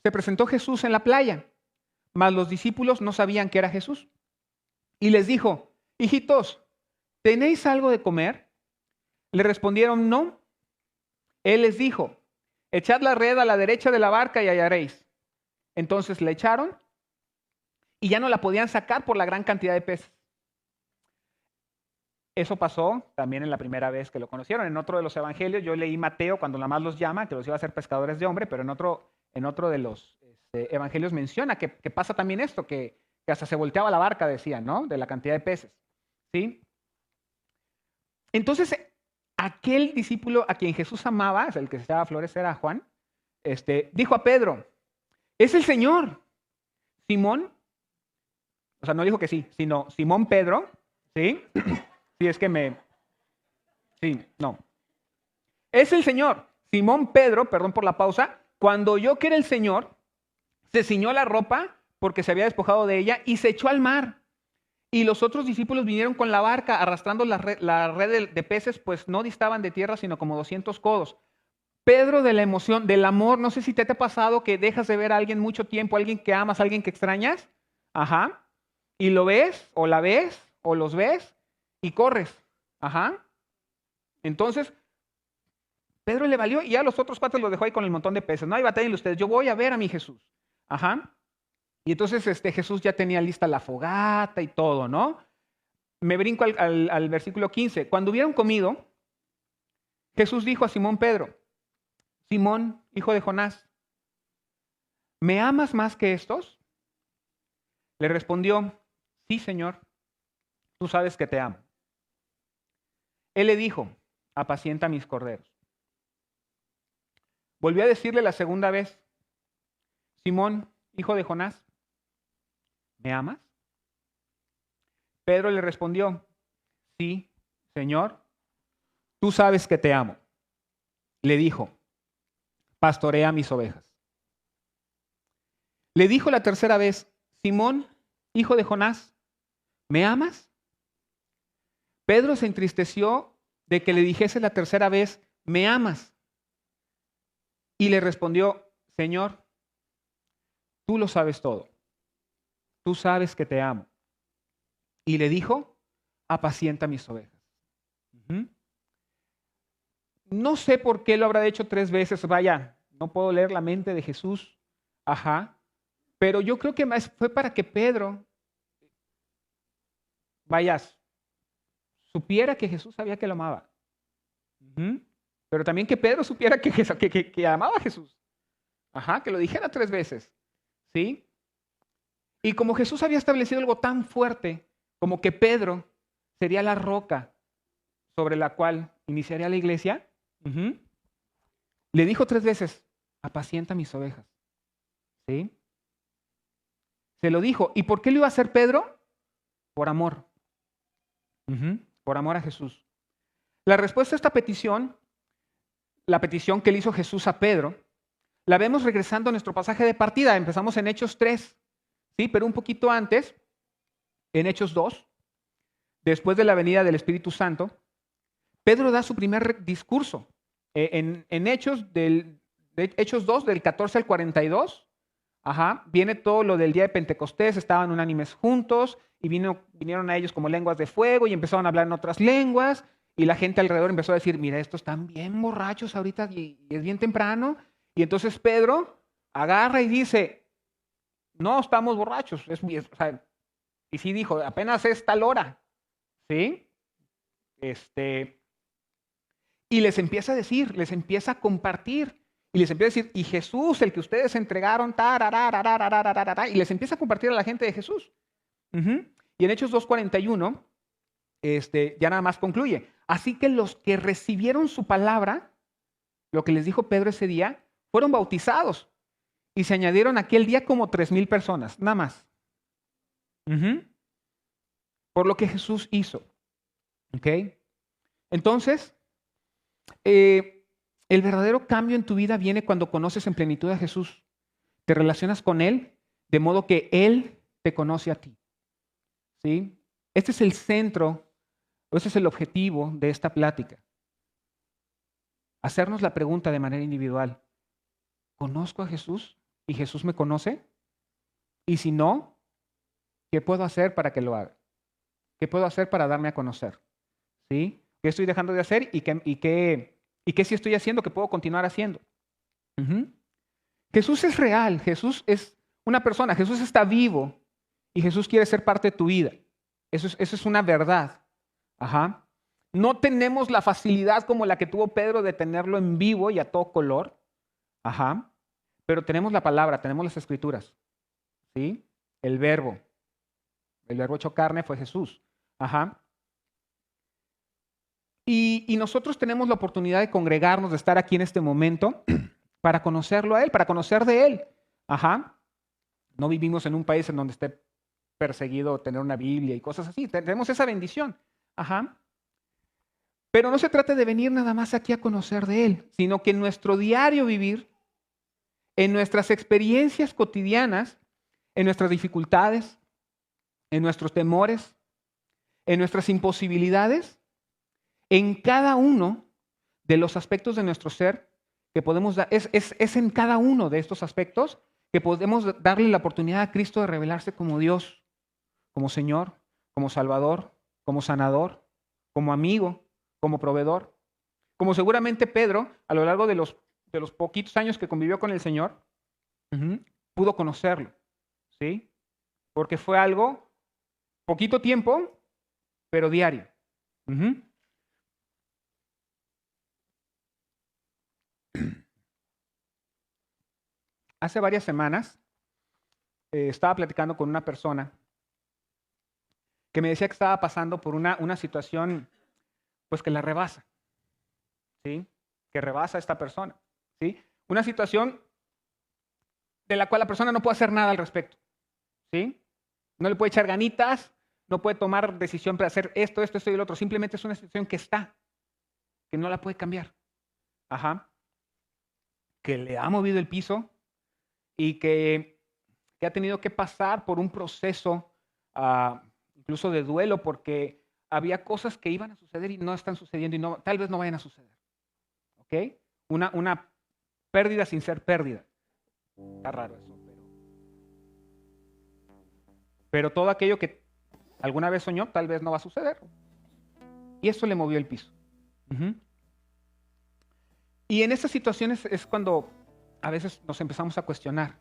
se presentó Jesús en la playa, mas los discípulos no sabían que era Jesús. Y les dijo, hijitos, ¿tenéis algo de comer? Le respondieron, no. Él les dijo, echad la red a la derecha de la barca y hallaréis. Entonces la echaron y ya no la podían sacar por la gran cantidad de peces. Eso pasó también en la primera vez que lo conocieron. En otro de los evangelios, yo leí Mateo cuando nada más los llama, que los iba a hacer pescadores de hombre, pero en otro de los evangelios menciona que pasa también esto, que hasta se volteaba la barca, decían, ¿no? De la cantidad de peces. ¿Sí? Entonces, aquel discípulo a quien Jesús amaba, el que se llama Flores era Juan, dijo a Pedro, es el Señor. Simón, o sea, no dijo que sí, sino Simón Pedro, ¿sí? Sí, es el Señor. Simón Pedro, perdón por la pausa, cuando oyó que era el Señor, se ciñó la ropa porque se había despojado de ella y se echó al mar. Y los otros discípulos vinieron con la barca arrastrando la red de peces, pues no distaban de tierra, sino como 200 codos. Pedro, de la emoción, del amor, no sé si te ha pasado que dejas de ver a alguien mucho tiempo, alguien que amas, alguien que extrañas, y lo ves, o la ves, o los ves, y corres, Entonces, Pedro le valió y ya los otros 4 los dejó ahí con el montón de peces. No hay batalla ustedes, yo voy a ver a mi Jesús. Y entonces Jesús ya tenía lista la fogata y todo, ¿no? Me brinco al versículo 15. Cuando hubieron comido, Jesús dijo a Simón Pedro, Simón, hijo de Jonás, ¿me amas más que estos? Le respondió, sí, Señor, tú sabes que te amo. Él le dijo, apacienta mis corderos. Volvió a decirle la segunda vez, Simón, hijo de Jonás, ¿me amas? Pedro le respondió, sí, Señor, tú sabes que te amo. Le dijo, pastorea mis ovejas. Le dijo la tercera vez, Simón, hijo de Jonás, ¿me amas? Pedro se entristeció de que le dijese la tercera vez, ¿me amas? Y le respondió, Señor, tú lo sabes todo. Tú sabes que te amo. Y le dijo, apacienta mis ovejas. Ujú. No sé por qué lo habrá hecho 3 veces. Vaya, no puedo leer la mente de Jesús. Ajá. Pero yo creo que más fue para que Pedro, vayas, supiera que Jesús sabía que lo amaba. Ujú. Pero también que Pedro supiera que amaba a Jesús. Ajá, que lo dijera 3 veces. ¿Sí? Y como Jesús había establecido algo tan fuerte como que Pedro sería la roca sobre la cual iniciaría la iglesia, ujú, le dijo 3 veces, apacienta mis ovejas. ¿Sí? Se lo dijo. ¿Y por qué lo iba a hacer Pedro? Por amor. Ujú, por amor a Jesús. La respuesta a esta petición, la petición que le hizo Jesús a Pedro, la vemos regresando a nuestro pasaje de partida. Empezamos en Hechos 3, ¿sí? Pero un poquito antes, en Hechos 2, después de la venida del Espíritu Santo, Pedro da su primer discurso. En Hechos 2, del 14 al 42, ajá, viene todo lo del día de Pentecostés, estaban unánimes juntos y vinieron a ellos como lenguas de fuego y empezaron a hablar en otras lenguas y la gente alrededor empezó a decir, mira, estos están bien borrachos ahorita y es bien temprano. Y entonces Pedro agarra y dice, no estamos borrachos. O sea, y sí dijo, apenas es tal hora. ¿Sí? Y les empieza a decir, les empieza a compartir. Y les empieza a decir, y Jesús, el que ustedes entregaron, y les empieza a compartir a la gente de Jesús. Ujú. Y en Hechos 2:41, ya nada más concluye. Así que los que recibieron su palabra, lo que les dijo Pedro ese día, fueron bautizados. Y se añadieron aquel día como 3,000 personas, nada más. Ujú. Por lo que Jesús hizo. ¿Ok? Entonces, el verdadero cambio en tu vida viene cuando conoces en plenitud a Jesús. Te relacionas con Él de modo que Él te conoce a ti. ¿Sí? Este es el centro, o ese es el objetivo de esta plática. Hacernos la pregunta de manera individual. ¿Conozco a Jesús y Jesús me conoce? Y si no, ¿qué puedo hacer para que lo haga? ¿Qué puedo hacer para darme a conocer? ¿Sí? ¿Qué estoy dejando de hacer y qué sí estoy haciendo que puedo continuar haciendo? Ujú. Jesús es real, Jesús es una persona, Jesús está vivo y Jesús quiere ser parte de tu vida. Eso es una verdad. Ajá. No tenemos la facilidad como la que tuvo Pedro de tenerlo en vivo y a todo color. Ajá. Pero tenemos la palabra, tenemos las escrituras. ¿Sí? El verbo hecho carne fue Jesús. Ajá. Y nosotros tenemos la oportunidad de congregarnos, de estar aquí en este momento para conocerlo a Él, para conocer de Él. Ajá. No vivimos en un país en donde esté perseguido tener una Biblia y cosas así. Tenemos esa bendición. Ajá. Pero no se trata de venir nada más aquí a conocer de Él, sino que en nuestro diario vivir, en nuestras experiencias cotidianas, en nuestras dificultades, en nuestros temores, en nuestras imposibilidades, en cada uno de los aspectos de nuestro ser que podemos dar, es en cada uno de estos aspectos que podemos darle la oportunidad a Cristo de revelarse como Dios, como Señor, como Salvador, como sanador, como amigo, como proveedor. Como seguramente Pedro, a lo largo de los poquitos años que convivió con el Señor, pudo conocerlo, ¿sí? Porque fue algo, poquito tiempo, pero diario. Ujú. Hace varias semanas estaba platicando con una persona que me decía que estaba pasando por una situación pues que la rebasa, ¿sí? Que rebasa a esta persona, ¿sí? Una situación de la cual la persona no puede hacer nada al respecto, ¿sí? No le puede echar ganitas, no puede tomar decisión para hacer esto y el otro. Simplemente es una situación que está, que no la puede cambiar. Ajá. Que le ha movido el piso y que ha tenido que pasar por un proceso incluso de duelo porque había cosas que iban a suceder y no están sucediendo y tal vez no vayan a suceder. ¿Ok? Una pérdida sin ser pérdida. Está raro eso, pero todo aquello que alguna vez soñó, tal vez no va a suceder. Y eso le movió el piso. Uh-huh. Y en estas situaciones es cuando a veces nos empezamos a cuestionar,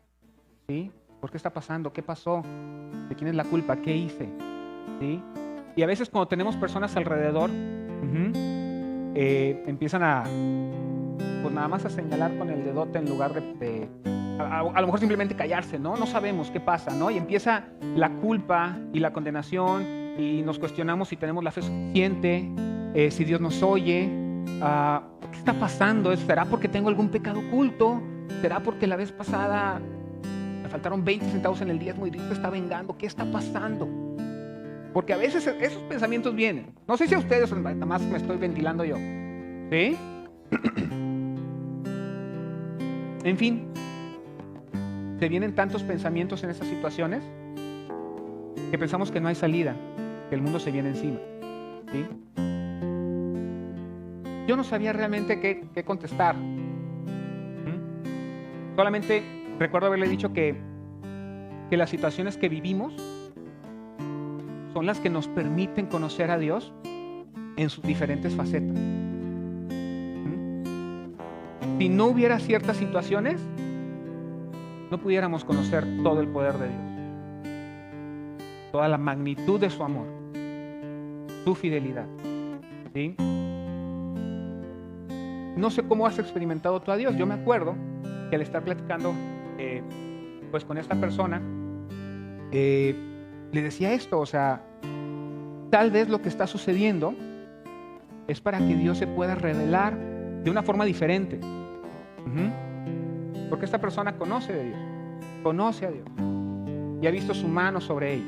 ¿sí? ¿Por qué está pasando? ¿Qué pasó? ¿De quién es la culpa? ¿Qué hice? ¿Sí? Y a veces cuando tenemos personas alrededor, empiezan pues nada más a señalar con el dedote en lugar de a lo mejor simplemente callarse, ¿no? No sabemos qué pasa, ¿no? Y empieza la culpa y la condenación y nos cuestionamos si tenemos la fe suficiente, si Dios nos oye. ¿Qué está pasando? ¿Será porque tengo algún pecado oculto? ¿Será porque la vez pasada me faltaron 20 centavos en el diezmo y Dios me está vengando? ¿Qué está pasando? Porque a veces esos pensamientos vienen. No sé si a ustedes, nada más me estoy ventilando yo. ¿Sí? En fin, se vienen tantos pensamientos en esas situaciones que pensamos que no hay salida, que el mundo se viene encima. ¿Sí? Yo no sabía realmente qué contestar. Solamente recuerdo haberle dicho que las situaciones que vivimos son las que nos permiten conocer a Dios en sus diferentes facetas. Si no hubiera ciertas situaciones, no pudiéramos conocer todo el poder de Dios, toda la magnitud de su amor, su fidelidad. ¿Sí? No sé cómo has experimentado tú a Dios. Yo me acuerdo que al estar platicando pues con esta persona, le decía esto, o sea, tal vez lo que está sucediendo es para que Dios se pueda revelar de una forma diferente. Porque esta persona conoce de Dios, conoce a Dios y ha visto su mano sobre ella.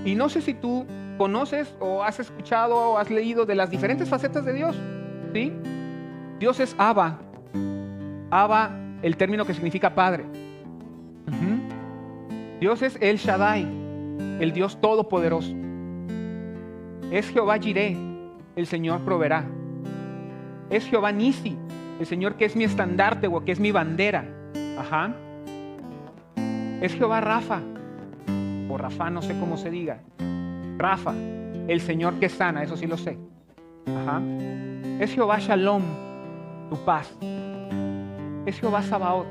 Y no sé si tú conoces o has escuchado o has leído de las diferentes facetas de Dios. ¿Sí? Dios es Abba. Abba, el término que significa Padre. Dios es El Shaddai, el Dios Todopoderoso. Es Jehová Jireh, el Señor proveerá. Es Jehová Nisi, el Señor que es mi estandarte o que es mi bandera. Ajá. Es Jehová Rafa, o Rafa, no sé cómo se diga. Rafa, el Señor que sana, eso sí lo sé. Ajá. Es Jehová Shalom, tu paz. Es Jehová Sabaoth,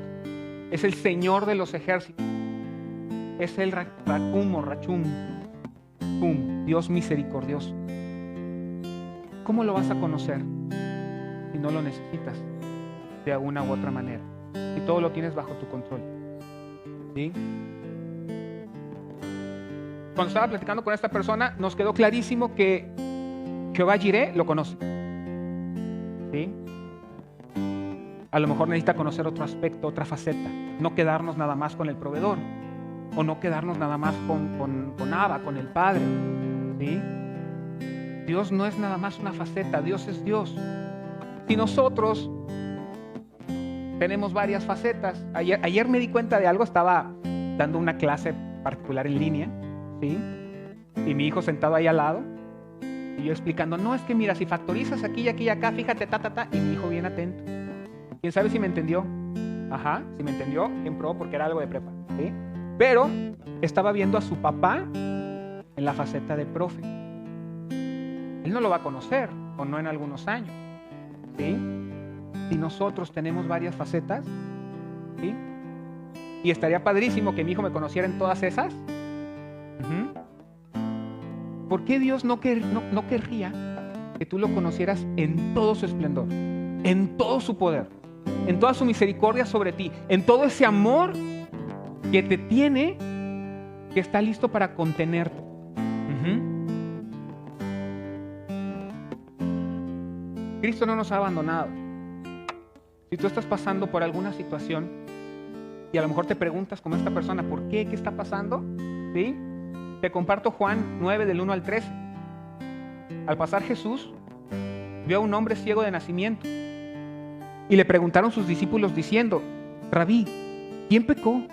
es el Señor de los ejércitos. Es el Rakum o Rachum, Dios misericordioso. ¿Cómo lo vas a conocer si no lo necesitas de una u otra manera? Si todo lo tienes bajo tu control. ¿Sí? Cuando estaba platicando con esta persona, nos quedó clarísimo que Jehová Jireh lo conoce. ¿Sí? A lo mejor necesita conocer otro aspecto, otra faceta. No quedarnos nada más con el proveedor. O no quedarnos nada más con Abba, con el Padre. ¿Sí? Dios no es nada más una faceta, Dios es Dios. Si nosotros tenemos varias facetas, ayer me di cuenta de algo, estaba dando una clase particular en línea, ¿sí? Y mi hijo sentado ahí al lado, y yo explicando, no, es que mira, si factorizas aquí y aquí y acá, fíjate, y mi hijo bien atento. ¿Quién sabe si me entendió? Ajá, si me entendió, bien pro, porque era algo de prepa, ¿sí? Pero estaba viendo a su papá en la faceta de profe. Él no lo va a conocer, o no en algunos años, ¿sí? Si nosotros tenemos varias facetas, ¿sí? Y estaría padrísimo que mi hijo me conociera en todas esas. ¿Por qué Dios no querría que tú lo conocieras en todo su esplendor, en todo su poder? en toda su misericordia sobre ti, en todo ese amor que te tiene, que está listo para contenerte. Cristo no nos ha abandonado. Si tú estás pasando por alguna situación y a lo mejor te preguntas como esta persona, ¿por qué? ¿Qué está pasando? ¿Sí? Te comparto Juan 9 del 1 al 13. Al pasar Jesús vio a un hombre ciego de nacimiento y le preguntaron sus discípulos diciendo: Rabí, ¿quién pecó,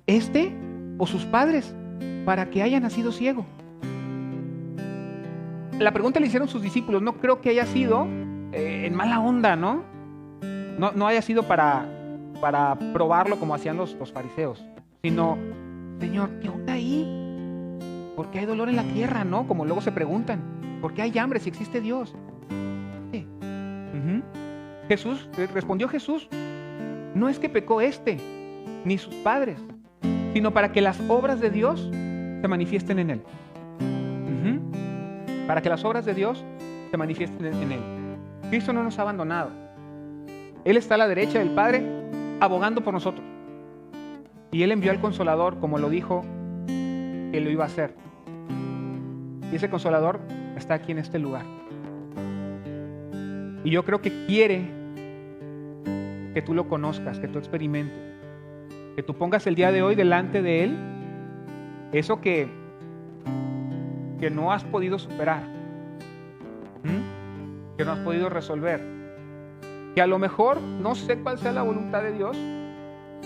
este o sus padres, para que haya nacido ciego? La pregunta le hicieron sus discípulos. No creo que haya sido en mala onda, ¿no? No haya sido para probarlo como hacían los fariseos, sino: Señor, ¿qué onda ahí? ¿Por qué hay dolor en la tierra, no? Como luego se preguntan, ¿por qué hay hambre si existe Dios? Sí. Respondió Jesús: no es que pecó este ni sus padres, sino para que las obras de Dios se manifiesten en él. Para que las obras de Dios se manifiesten en él. Cristo no nos ha abandonado. Él está a la derecha del Padre abogando por nosotros. Y Él envió al Consolador, como lo dijo que lo iba a hacer. Y ese Consolador está aquí en este lugar. Y yo creo que quiere que tú lo conozcas, que tú experimentes, que tú pongas el día de hoy delante de Él eso que no has podido superar, que no has podido resolver, que a lo mejor no sé cuál sea la voluntad de Dios,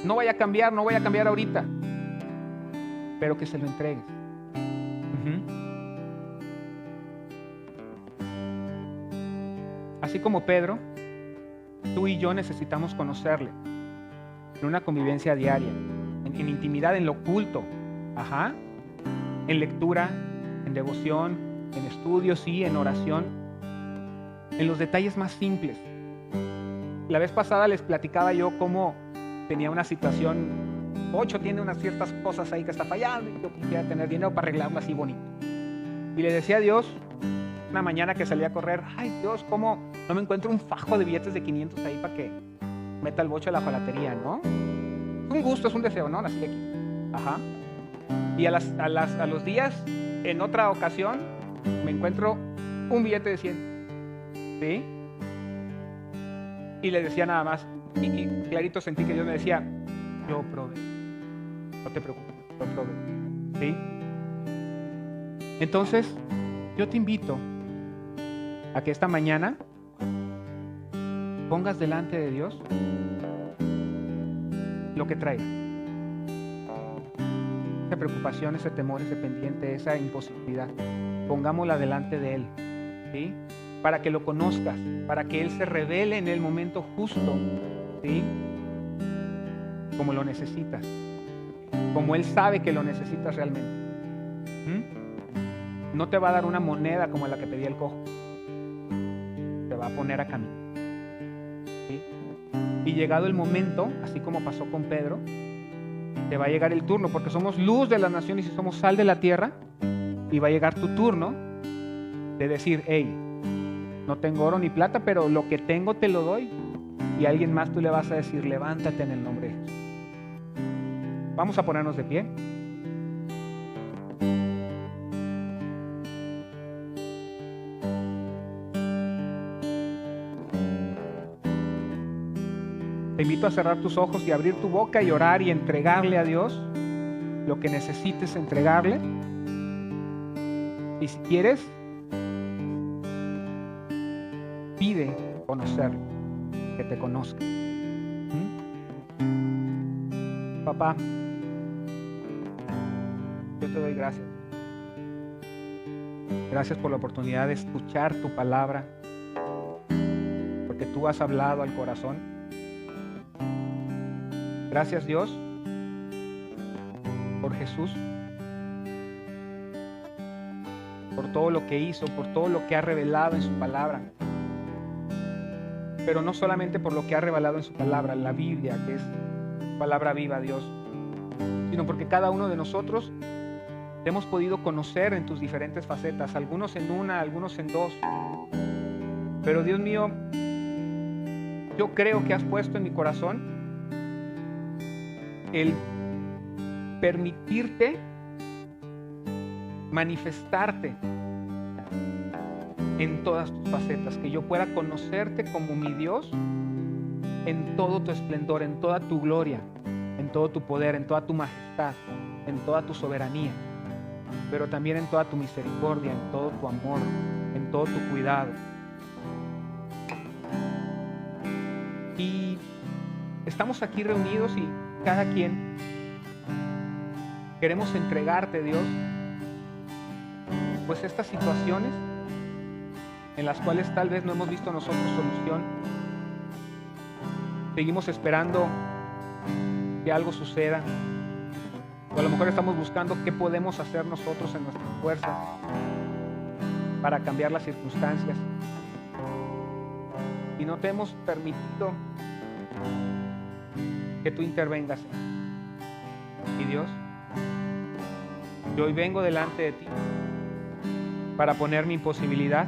no vaya a cambiar ahorita, pero que se lo entregues. Así como Pedro, tú y yo necesitamos conocerle en una convivencia diaria, en intimidad, en lo oculto, en lectura, en devoción, en estudio, sí, en oración, en los detalles más simples. La vez pasada les platicaba yo cómo tenía una situación. Ocho tiene unas ciertas cosas ahí que está fallando y yo quisiera tener dinero para arreglarlo así bonito. Y le decía a Dios, una mañana que salí a correr: ay Dios, ¿cómo no me encuentro un fajo de billetes de 500 ahí para que meta el bocho a la jalatería, no? Es un gusto, es un deseo, ¿no? Nací aquí. Y a los días, en otra ocasión, me encuentro un billete de 100. ¿Sí? Y le decía nada más, y clarito sentí que Dios me decía: yo probé, no te preocupes, yo probé. ¿Sí? Entonces, yo te invito a que esta mañana pongas delante de Dios lo que traiga. Esa preocupación, ese temor, ese pendiente, esa imposibilidad. Pongámosla delante de Él, ¿sí? Para que lo conozcas, para que Él se revele en el momento justo, ¿sí? Como lo necesitas, como Él sabe que lo necesitas realmente. No te va a dar una moneda como la que pedía el cojo, te va a poner a caminar, ¿sí? Y llegado el momento, así como pasó con Pedro, te va a llegar el turno, porque somos luz de las naciones y somos sal de la tierra, y va a llegar tu turno de decir: hey, no tengo oro ni plata, pero lo que tengo te lo doy. Y a alguien más tú le vas a decir: levántate en el nombre de Jesús. Vamos a ponernos de pie. Te invito a cerrar tus ojos y abrir tu boca y orar y entregarle a Dios lo que necesites entregarle. Y si quieres, pide conocerlo, que te conozca. Papá, yo te doy gracias. Gracias por la oportunidad de escuchar tu palabra, porque tú has hablado al corazón. Gracias, Dios, por Jesús, por todo lo que hizo, por todo lo que ha revelado en su palabra. Pero no solamente por lo que ha revelado en su palabra, la Biblia, que es palabra viva, Dios, sino porque cada uno de nosotros te hemos podido conocer en tus diferentes facetas, algunos en una, algunos en dos. Pero Dios mío, yo creo que has puesto en mi corazón el permitirte manifestarte en todas tus facetas, que yo pueda conocerte como mi Dios en todo tu esplendor, en toda tu gloria, en todo tu poder, en toda tu majestad, en toda tu soberanía, pero también en toda tu misericordia, en todo tu amor, en todo tu cuidado. Y estamos aquí reunidos y cada quien queremos entregarte, Dios, pues estas situaciones en las cuales tal vez no hemos visto nosotros solución. Seguimos esperando que algo suceda, o a lo mejor estamos buscando qué podemos hacer nosotros en nuestras fuerzas para cambiar las circunstancias, y no te hemos permitido que tú intervengas. Y Dios, yo hoy vengo delante de ti para poner mi imposibilidad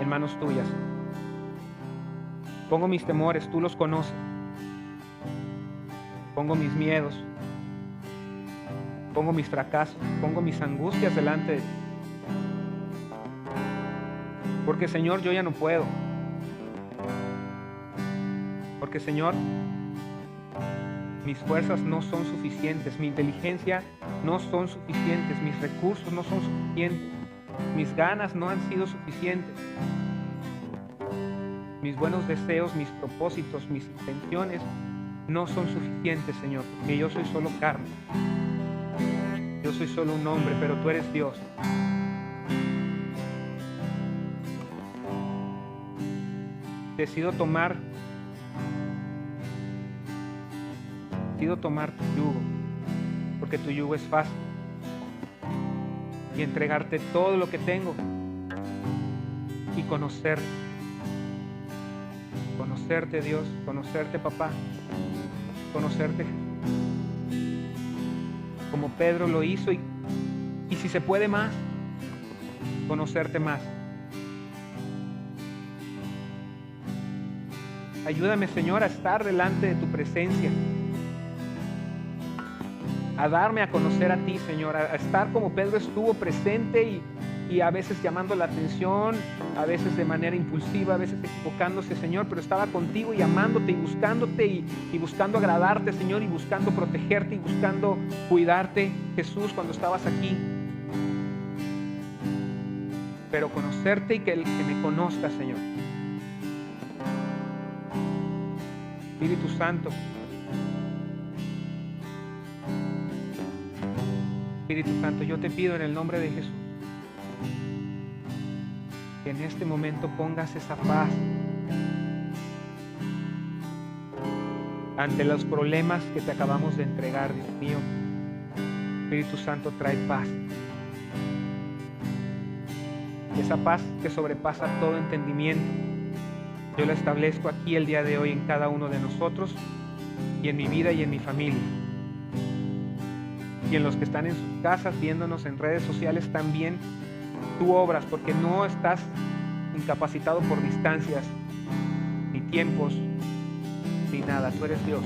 en manos tuyas. Pongo mis temores, tú los conoces. Pongo mis miedos, pongo mis fracasos, pongo mis angustias delante de ti. Porque, Señor, yo ya no puedo. Porque, Señor, mis fuerzas no son suficientes, mi inteligencia no son suficientes, mis recursos no son suficientes, mis ganas no han sido suficientes, mis buenos deseos, mis propósitos, mis intenciones no son suficientes, Señor, porque yo soy solo carne, yo soy solo un hombre, pero tú eres Dios. Decido tomar tu yugo, porque tu yugo es fácil, y entregarte todo lo que tengo y conocerte, Dios, conocerte, papá, conocerte como Pedro lo hizo, y si se puede más, conocerte más. Ayúdame, Señor, a estar delante de tu presencia, a darme a conocer a ti, Señor, a estar como Pedro estuvo presente y a veces llamando la atención, a veces de manera impulsiva, a veces equivocándose, Señor, pero estaba contigo y amándote y buscándote y buscando agradarte, Señor, y buscando protegerte y buscando cuidarte, Jesús, cuando estabas aquí. Pero conocerte y que me conozcas, Señor. Espíritu Santo, Espíritu Santo, yo te pido en el nombre de Jesús que en este momento pongas esa paz ante los problemas que te acabamos de entregar, Dios mío. Espíritu Santo, trae paz. Esa paz que sobrepasa todo entendimiento, yo la establezco aquí el día de hoy en cada uno de nosotros y en mi vida y en mi familia. Y en los que están en sus casas viéndonos en redes sociales también, tú obras, porque no estás incapacitado por distancias, ni tiempos, ni nada. Tú eres Dios.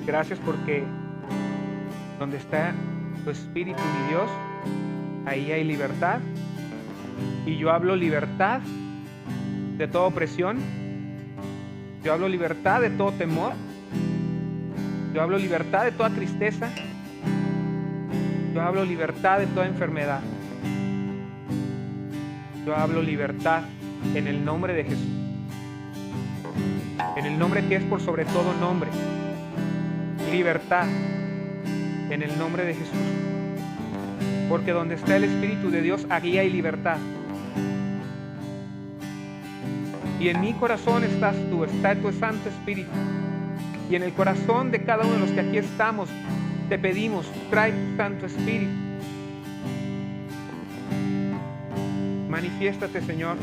Gracias porque donde está tu Espíritu, mi Dios, ahí hay libertad. Y yo hablo libertad de toda opresión. Yo hablo libertad de todo temor. Yo hablo libertad de toda tristeza. Yo hablo libertad de toda enfermedad. Yo hablo libertad en el nombre de Jesús. En el nombre que es por sobre todo nombre. Libertad en el nombre de Jesús. Porque donde está el Espíritu de Dios, allí hay libertad. Y en mi corazón estás tú, está tu Santo Espíritu. Y en el corazón de cada uno de los que aquí estamos, te pedimos, trae tu Santo Espíritu. Manifiéstate, Señor,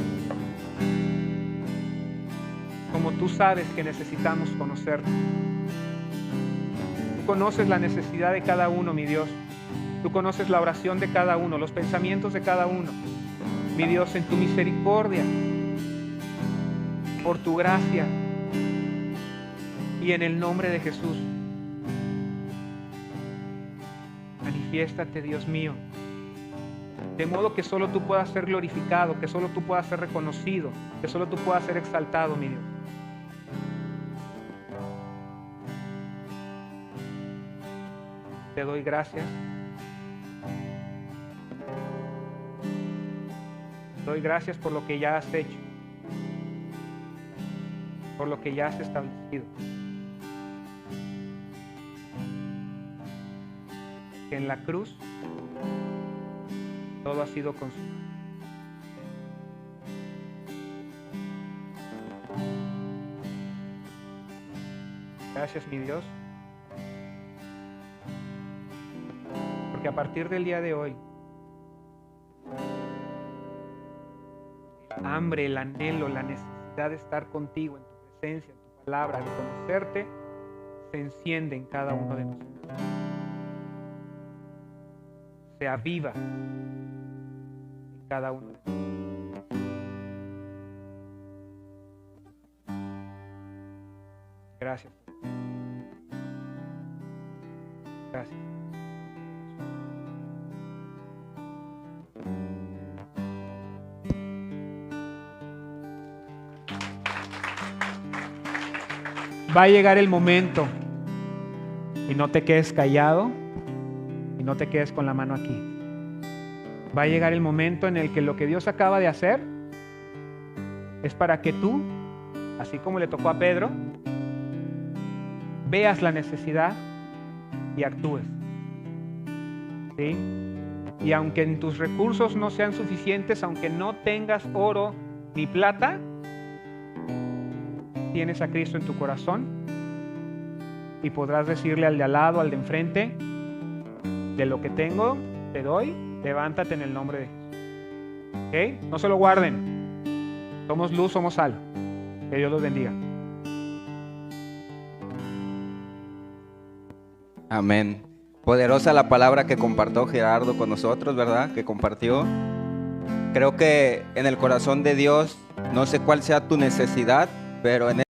como tú sabes que necesitamos conocerte. Tú conoces la necesidad de cada uno, mi Dios. Tú conoces la oración de cada uno, los pensamientos de cada uno. Mi Dios, en tu misericordia, por tu gracia y en el nombre de Jesús, manifiéstate, Dios mío, de modo que solo tú puedas ser glorificado, que solo tú puedas ser reconocido, que solo tú puedas ser exaltado, mi Dios. Te doy gracias. Doy gracias por lo que ya has hecho, por lo que ya has establecido. Que en la cruz todo ha sido consumado. Gracias, mi Dios, porque a partir del día de hoy, el hambre, el anhelo, la necesidad de estar contigo en tu presencia, en tu palabra, de conocerte, se enciende en cada uno de nosotros. Se aviva en cada uno de nosotros. Gracias. Gracias. Va a llegar el momento y no te quedes callado y no te quedes con la mano aquí. Va a llegar el momento en el que lo que Dios acaba de hacer es para que tú, así como le tocó a Pedro, veas la necesidad y actúes. ¿Sí? Y aunque en tus recursos no sean suficientes, aunque no tengas oro ni plata, tienes a Cristo en tu corazón y podrás decirle al de al lado, al de enfrente: de lo que tengo, te doy, levántate en el nombre de Jesús. ¿Ok? No se lo guarden. Somos luz, somos sal. Que Dios los bendiga. Amén. Poderosa la palabra que compartió Gerardo con nosotros, ¿verdad? Que compartió. Creo que en el corazón de Dios, no sé cuál sea tu necesidad, pero en